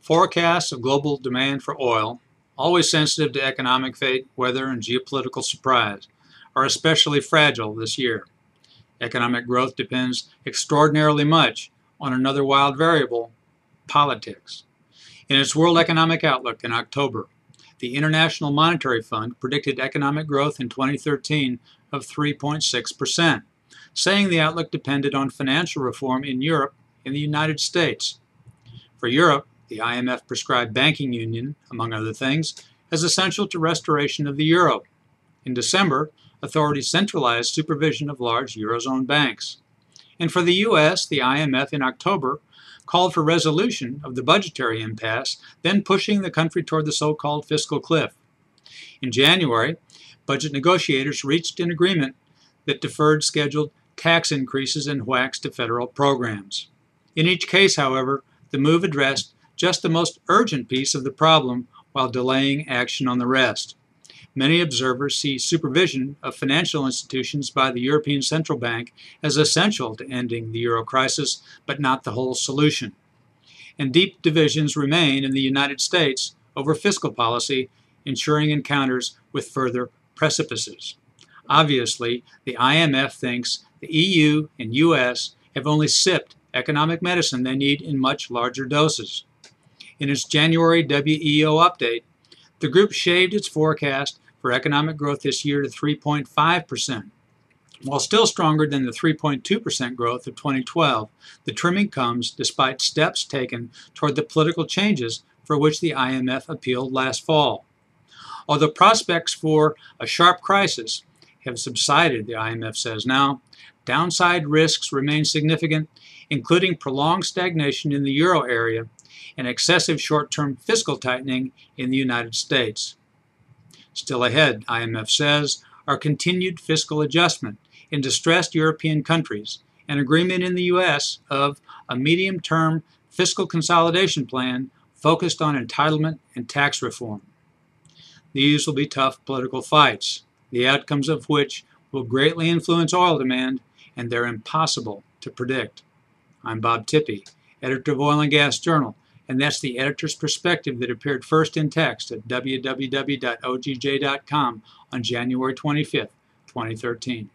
Forecasts of global demand for oil, always sensitive to economic fate, weather, and geopolitical surprise, are especially fragile this year. Economic growth depends extraordinarily much on another wild variable, politics. In its World Economic Outlook in October, the International Monetary Fund predicted economic growth in 2013 of 3.6%, saying the outlook depended on financial reform in Europe and the United States. For Europe, the IMF prescribed banking union, among other things, as essential to restoration of the euro. In December, authorities centralized supervision of large Eurozone banks. And for the U.S., the IMF in October called for resolution of the budgetary impasse, then pushing the country toward the so-called fiscal cliff. In January, budget negotiators reached an agreement that deferred scheduled tax increases and whacks to federal programs. In each case, however, the move addressed just the most urgent piece of the problem while delaying action on the rest. Many observers see supervision of financial institutions by the European Central Bank as essential to ending the euro crisis, but not the whole solution. And deep divisions remain in the United States over fiscal policy, ensuring encounters with further precipices. Obviously, the IMF thinks the EU and US have only sipped economic medicine they need in much larger doses. In its January WEO update, the group shaved its forecast for economic growth this year to 3.5%. While still stronger than the 3.2% growth of 2012, the trimming comes despite steps taken toward the political changes for which the IMF appealed last fall. Although prospects for a sharp crisis have subsided, the IMF says now, downside risks remain significant, including prolonged stagnation in the euro area and excessive short-term fiscal tightening in the United States. Still ahead, IMF says, are continued fiscal adjustment in distressed European countries, an agreement in the U.S. of a medium-term fiscal consolidation plan focused on entitlement and tax reform. These will be tough political fights, the outcomes of which will greatly influence oil demand, and they're impossible to predict. I'm Bob Tippie, editor of Oil and Gas Journal, and that's the editor's perspective that appeared first in text at www.ogj.com on January 25, 2013.